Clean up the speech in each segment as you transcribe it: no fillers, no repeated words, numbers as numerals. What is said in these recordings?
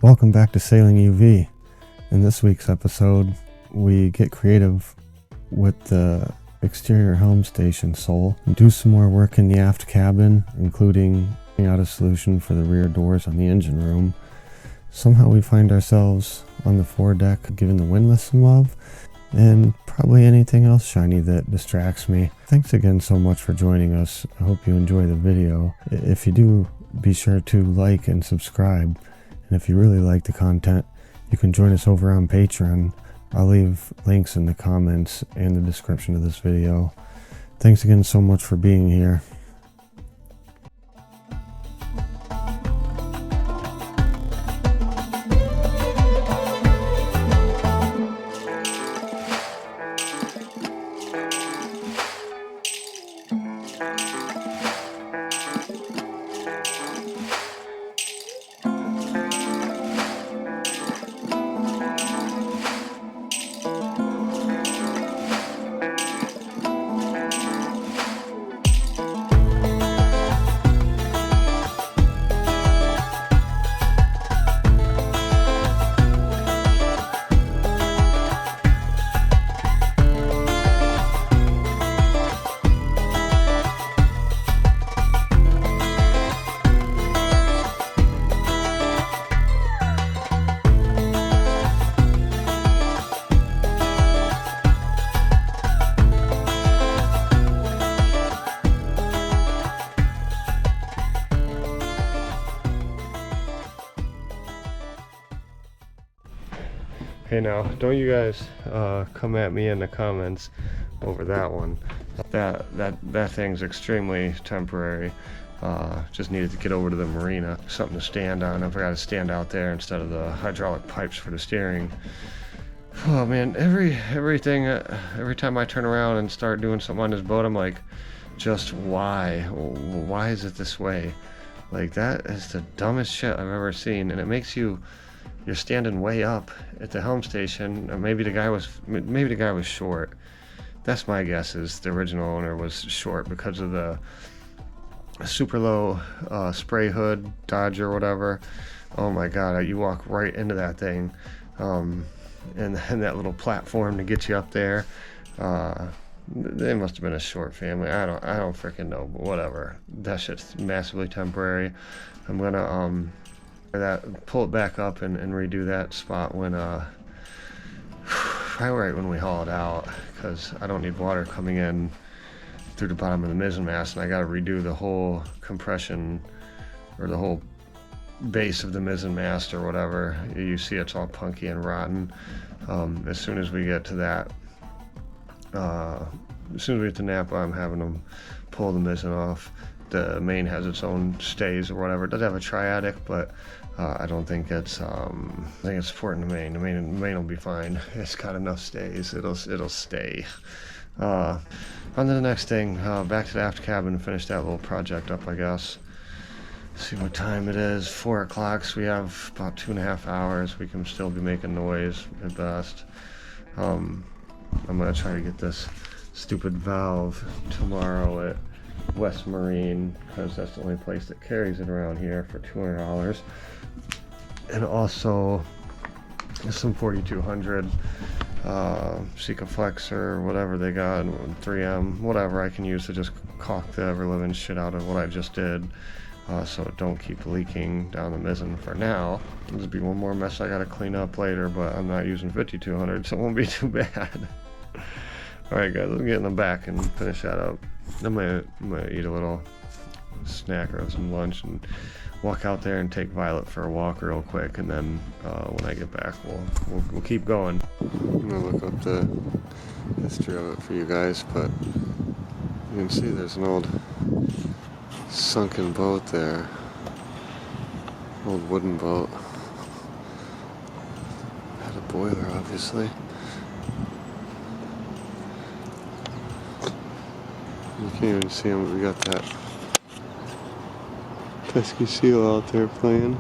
Welcome back to SailingUV. In this week's episode, we get creative with the exterior helm station sole and do some more work in the aft cabin, including out a solution for the rear doors on the engine room. Somehow we find ourselves on the foredeck giving the windlass some love, and probably anything else shiny that distracts me. Thanks again so much for joining us. I hope you enjoy the video. If you do, be sure to like and subscribe. And if you really like the content, you can join us over on Patreon. I'll leave links in the comments and the description of this video. Thanks again so much for being here. Hey now, don't you guys come at me in the comments over that one. That thing's extremely temporary. Just needed to get over to the marina. Something to stand on. I forgot to stand out there instead of the hydraulic pipes for the steering. Oh man, every time I turn around and start doing something on this boat, I'm like, just why? Why is it this way? Like, that is the dumbest shit I've ever seen, and it makes you're standing way up at the helm station. Or maybe the guy was short. That's my guess, is the original owner was short because of the super low spray hood Dodge or whatever. Oh my god, you walk right into that thing, and that little platform to get you up there. They must have been a short family. I don't freaking know, but whatever. That shit's massively temporary. I'm gonna pull it back up and redo that spot when probably right when we haul it out, because I don't need water coming in through the bottom of the mizzen mast, and I got to redo the whole compression or the whole base of the mizzen mast or whatever. You see it's all punky and rotten. As soon as we get to that, as soon as we get to Napa, I'm having them pull the mizzen off. The main has its own stays or whatever. It does have a triadic, but I don't think it's I think it's supporting the main. The main will be fine. It's got enough stays. It'll stay. On to the next thing. Back to the aft cabin and finish that little project up, I guess. See what time it is. 4 o'clock. So we have about 2.5 hours. We can still be making noise at best. I'm gonna try to get this stupid valve tomorrow at West Marine, because that's the only place that carries it around here, for $200. And also some 4200 Sika Flexor, whatever they got, 3M, whatever I can use to just caulk the ever living shit out of what I just did, so it don't keep leaking down the mizzen for now. There'll be one more mess I gotta clean up later, but I'm not using 5200, so it won't be too bad. Alright guys, let's get in the back and finish that up. I'm gonna eat a little snack or some lunch and walk out there and take Violet for a walk real quick, and then when I get back we'll keep going. I'm gonna look up the history of it for you guys, but you can see there's an old sunken boat there. Old wooden boat. Had a boiler, obviously. You can't even see them, but we got that pesky seal out there playing.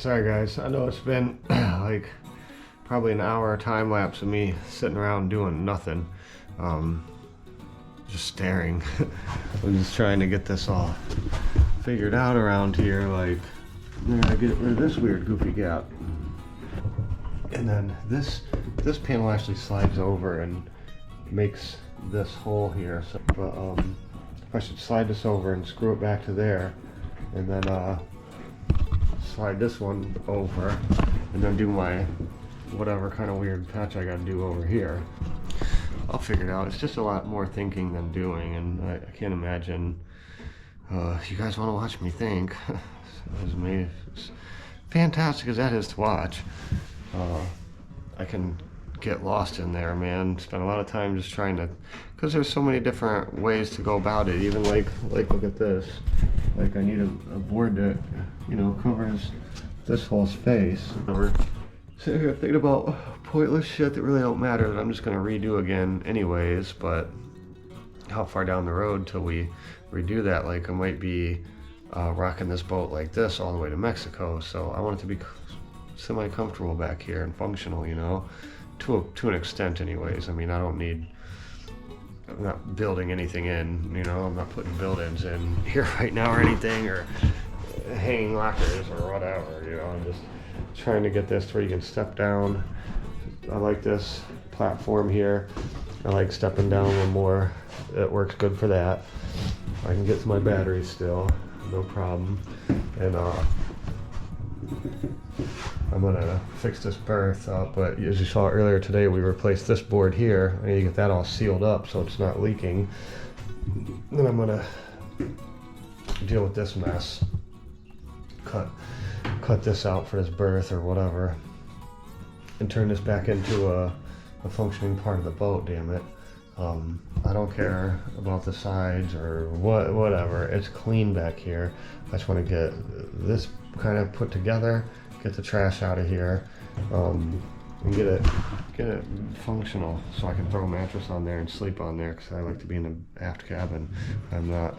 Sorry guys, I know it's been like probably an hour time lapse of me sitting around doing nothing. Just staring. I'm just trying to get this all figured out around here. Like, I'm gonna get rid of this weird goofy gap. And then this panel actually slides over and makes this hole here. So, but I should slide this over and screw it back to there, and then slide this one over, and then do my whatever kind of weird patch I gotta do over here. I'll figure it out. It's just a lot more thinking than doing, and I can't imagine you guys want to watch me think. As fantastic as that is to watch, I can get lost in there, man. Spend a lot of time just trying to, because there's so many different ways to go about it. Even like look at this. Like I need a board that, you know, covers this whole space. We're sitting here thinking about pointless shit that really don't matter that I'm just gonna redo again anyways. But how far down the road till we redo that? Like I might be rocking this boat like this all the way to Mexico, so I want it to be semi-comfortable back here and functional, you know, to an extent anyways. I mean, I'm not building anything in, you know, I'm not putting build-ins in here right now or anything, or hanging lockers or whatever, you know. I'm just trying to get this where you can step down. I like this platform here. I like stepping down a little more. It works good for that. I can get to my batteries still, no problem. And I'm gonna fix this berth up, but as you saw earlier today, we replaced this board here. I need to get that all sealed up so it's not leaking. Then I'm gonna deal with this mess. Cut this out for this berth or whatever, and turn this back into a functioning part of the boat, damn it. I don't care about the sides or whatever. It's clean back here. I just want to get this kind of put together, get the trash out of here, and get it functional so I can throw a mattress on there and sleep on there, because I like to be in the aft cabin. I'm not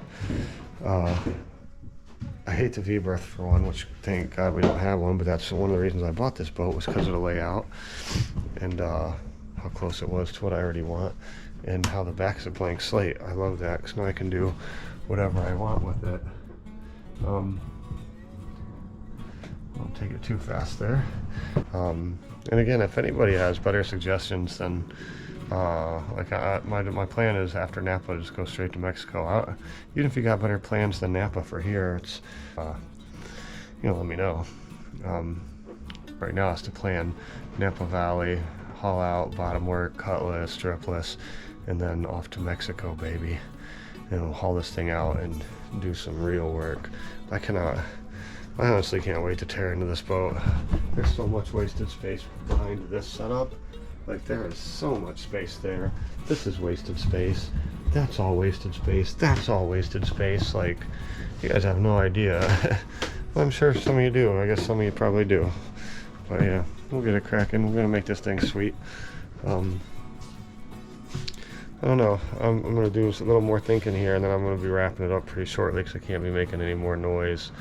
I hate the V-berth for one, which thank God we don't have one, but that's one of the reasons I bought this boat, was because of the layout and how close it was to what I already want, and how the back is a blank slate. I love that, because now I can do whatever I want with it. Don't take it too fast there. And again, if anybody has better suggestions, then my plan is after Napa just go straight to Mexico. Even if you got better plans than Napa for here, it's you know, let me know. Right now it's to plan Napa Valley, haul out, bottom work, cutlass, stripless, and then off to Mexico, baby. And we'll haul this thing out and do some real work. I honestly can't wait to tear into this boat. There's so much wasted space behind this setup. Like, there is so much space there. This is wasted space. That's all wasted space. That's all wasted space. Like, you guys have no idea. Well, I'm sure some of you do. I guess some of you probably do. But yeah, we'll get it cracking. We're gonna make this thing sweet. I don't know. I'm gonna do a little more thinking here, and then I'm gonna be wrapping it up pretty shortly, because I can't be making any more noise.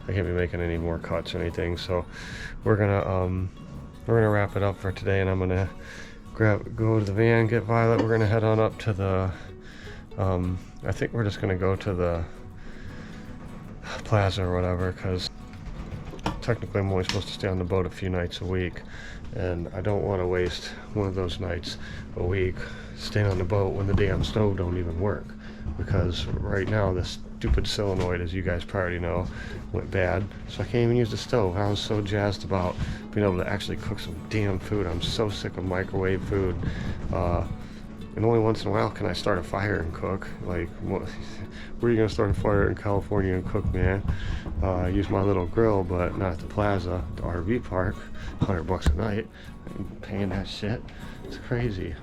I can't be making any more cuts or anything. So we're gonna wrap it up for today, and I'm gonna go to the van, get Violet. We're gonna head on up to the I think we're just gonna go to the plaza or whatever, because technically I'm only supposed to stay on the boat a few nights a week, and I don't want to waste one of those nights a week staying on the boat when the damn stove don't even work. Because right now this stupid solenoid, as you guys probably know, went bad, so I can't even use the stove. I was so jazzed about being able to actually cook some damn food. I'm so sick of microwave food, and only once in a while can I start a fire and cook. Like, where are you gonna start a fire in California and cook, man? Use my little grill, but not at the plaza, the RV park. $100 a night. I'm paying that shit. It's crazy.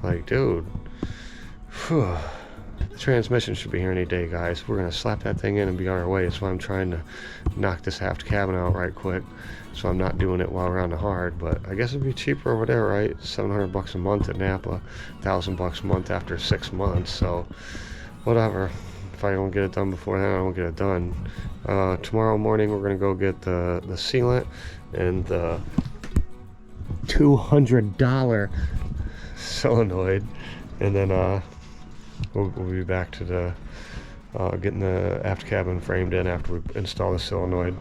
Like, dude. Whew. The transmission should be here any day, guys. We're gonna slap that thing in and be on our way. So I'm trying to knock this aft cabin out right quick, so I'm not doing it while we're on the hard. But I guess it'd be cheaper over there, right? $700 a month at Napa, $1,000 a month after 6 months. So whatever. if I don't get it done before then, I don't get it done. Tomorrow morning we're gonna go get the sealant and the $200 solenoid, and then we'll be back to the getting the aft cabin framed in after we install the solenoid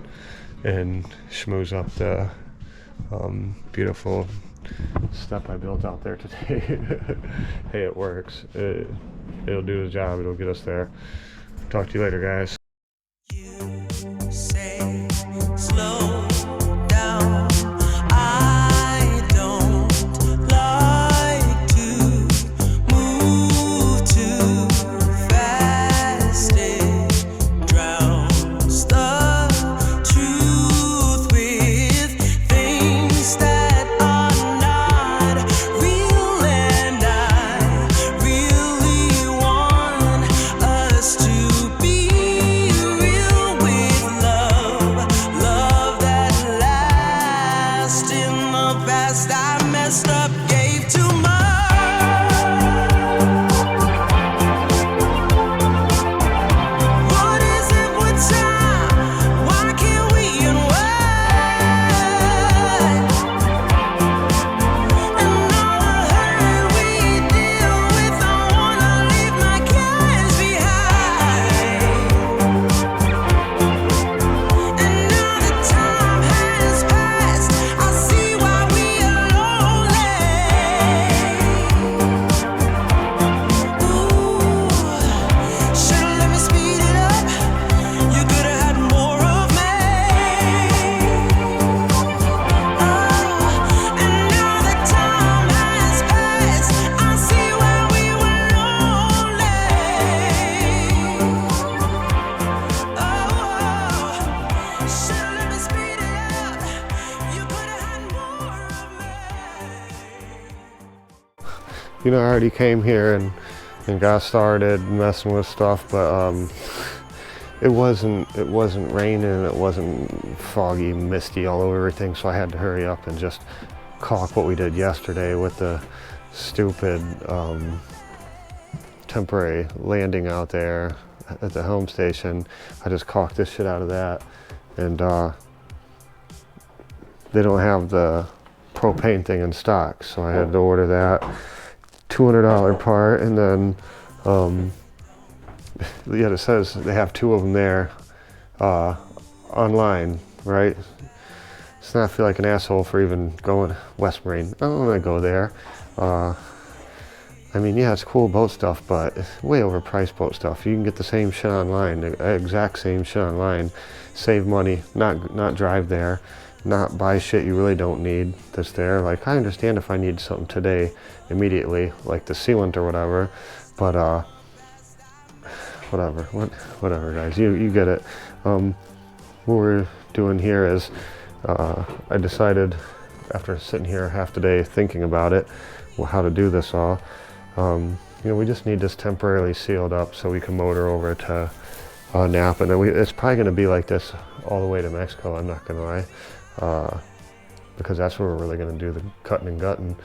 and schmooze up the beautiful step I built out there today. Hey, it works. It'll do the job. It'll get us there. Talk to you later, guys. You say slow down. I don't like to move too fast. It drowns the truth with things that are not real, and I really want us to be real with love, love that lasts. In the past I messed up, gave too much. What is it with time? Why can't we unwind? And all the hurt we deal with, I wanna leave my cares behind. And now that time has passed, I see why we are lonely. Ooh, should've let me speed it up. You could've had more of me. Oh, and now that time has passed, I see why we were lonely. Oh, should've let me speed it up. You could've had more of me. You know, I already came here and got started messing with stuff, but it wasn't raining, it wasn't foggy, misty all over everything, so I had to hurry up and just caulk what we did yesterday with the stupid temporary landing out there at the Helm station. I just caulked this shit out of that, and they don't have the propane thing in stock, so I had to order that $200 part, and then yeah, it says they have two of them there online, right? It's not feel like an asshole for even going West Marine. I don't want to go there. I mean, yeah, it's cool boat stuff, but it's way overpriced boat stuff. You can get the same shit online, the exact same shit online, save money, not drive there, not buy shit you really don't need that's there. Like, I understand if I need something today immediately, like the sealant or whatever, but whatever guys, you get it. What we're doing here is I decided, after sitting here half the day thinking about it, how to do this all. You know, we just need this temporarily sealed up so we can motor over to Napa, and then it's probably going to be like this all the way to Mexico, I'm not going to lie, because that's where we're really going to do the cutting and gutting.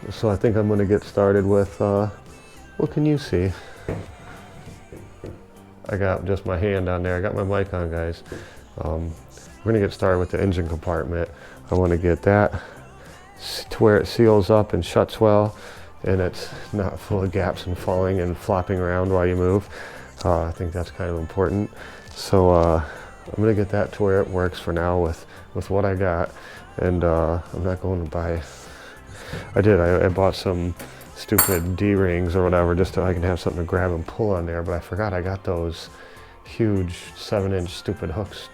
So I think I'm going to get started with, what can you see? I got just my hand on there. I got my mic on, guys. We're going to get started with the engine compartment. I want to get that to where it seals up and shuts well, and it's not full of gaps and falling and flopping around while you move. I think that's kind of important. So I'm going to get that to where it works for now with what I got, and I'm not going to buy. I bought some stupid D-rings or whatever just so I can have something to grab and pull on there, but I forgot I got those huge 7-inch stupid hooks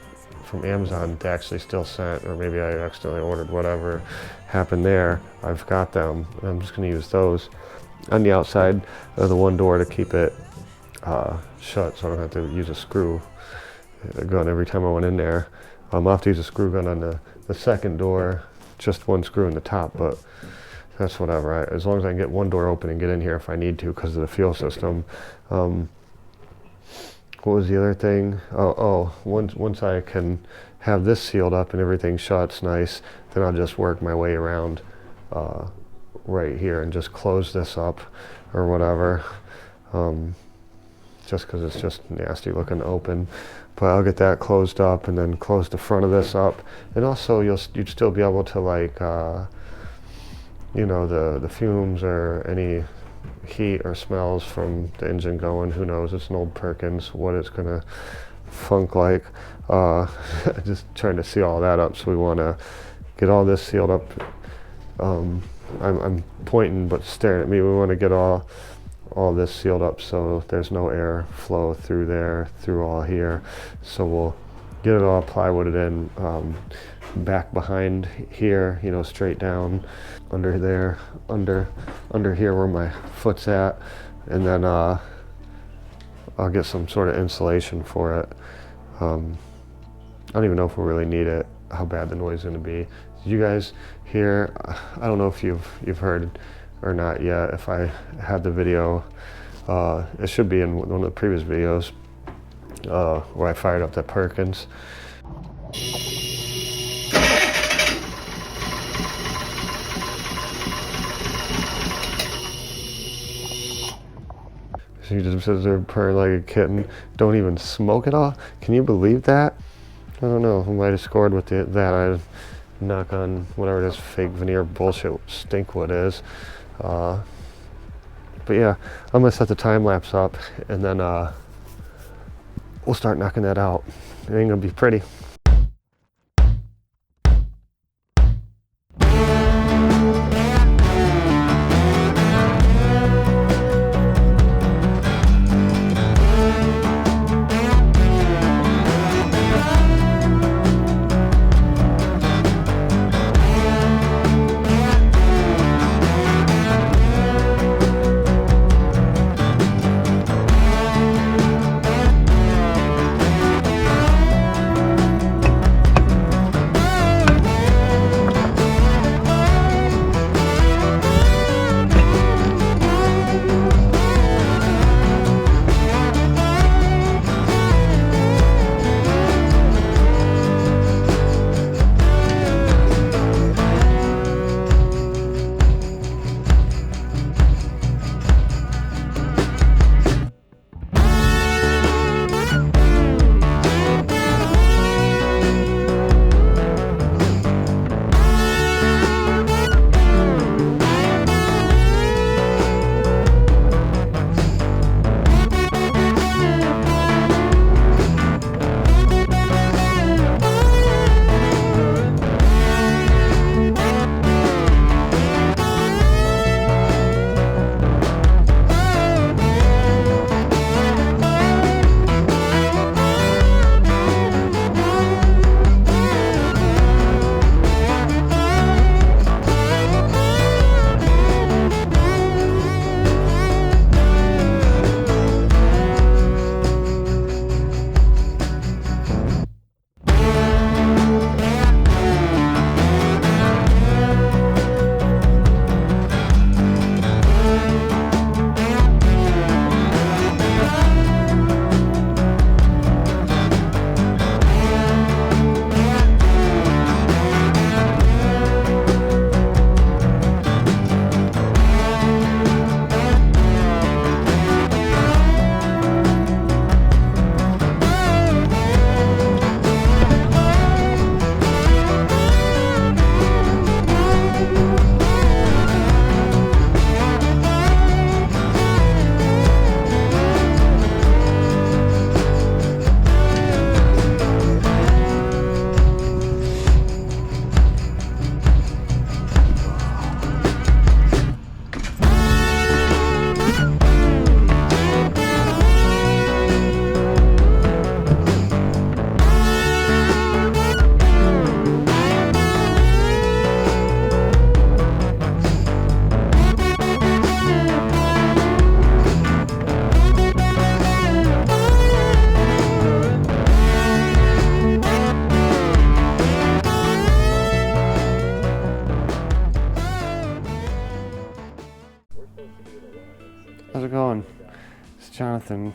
from Amazon they actually still sent, or maybe I accidentally ordered, whatever happened there. I've got them, and I'm just going to use those on the outside of the one door to keep it shut, so I don't have to use a screw gun every time I went in there. I'll have to use a screw gun on the second door, just one screw in the top, but that's whatever. As long as I can get one door open and get in here if I need to because of the fuel system. What was the other thing? Once I can have this sealed up and everything shuts nice, then I'll just work my way around right here and just close this up or whatever. just because it's just nasty looking open. But I'll get that closed up and then close the front of this up. And also you'd still be able to like, you know, the fumes or any heat or smells from the engine going, who knows, it's an old Perkins, what it's gonna funk like. Just trying to seal all that up, so we want to get all this sealed up. I'm pointing but staring at me. We want to get all this sealed up so there's no air flow through there, through all here. So we'll get it all plywooded in, back behind here, you know, straight down under there, under here where my foot's at, and then I'll get some sort of insulation for it. I don't even know if we really need it, how bad the noise is going to be. Did you guys hear? I don't know if you've heard or not yet. If I had the video, it should be in one of the previous videos where I fired up that Perkins. She just sits there purring like a kitten. Don't even smoke it all. Can you believe that? I don't know. I might have scored with that. I knock on whatever this fake veneer bullshit stinkwood is. But yeah, I'm gonna set the time lapse up and then we'll start knocking that out. It ain't gonna be pretty. How's it going? It's Jonathan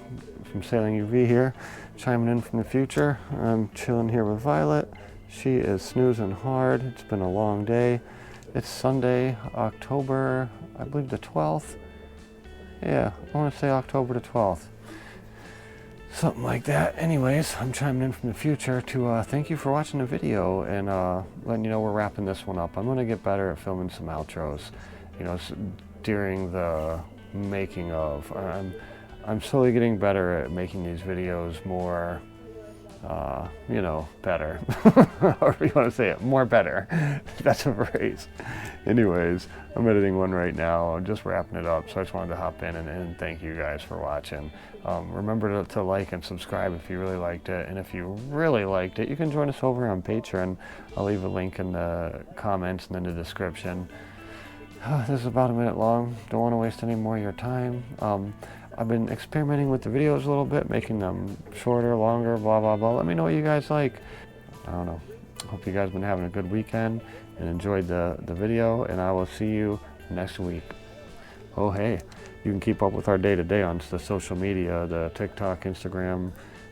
from SailingUV here, chiming in from the future. I'm chilling here with Violet. She is snoozing hard. It's been a long day. It's Sunday, October, I believe the 12th. Yeah, I want to say October the 12th. something like that. Anyways, I'm chiming in from the future to thank you for watching the video and letting you know we're wrapping this one up. I'm going to get better at filming some outros, you know, during the making of. I'm slowly getting better at making these videos more, you know, better. However you want to say it, more better. That's a phrase. Anyways, I'm editing one right now. I'm just wrapping it up, so I just wanted to hop in and thank you guys for watching. Remember to like and subscribe if you really liked it, and if you really liked it, you can join us over on Patreon. I'll leave a link in the comments and in the description. This is about a minute long. Don't want to waste any more of your time. I've been experimenting with the videos a little bit, making them shorter, longer, blah, blah, blah. Let me know what you guys like. I don't know. Hope you guys have been having a good weekend and enjoyed the video, and I will see you next week. Oh, hey, you can keep up with our day-to-day on the social media, the TikTok, Instagram,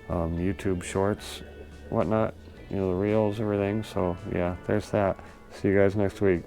YouTube Shorts, whatnot, you know, the Reels, everything. So, yeah, there's that. See you guys next week.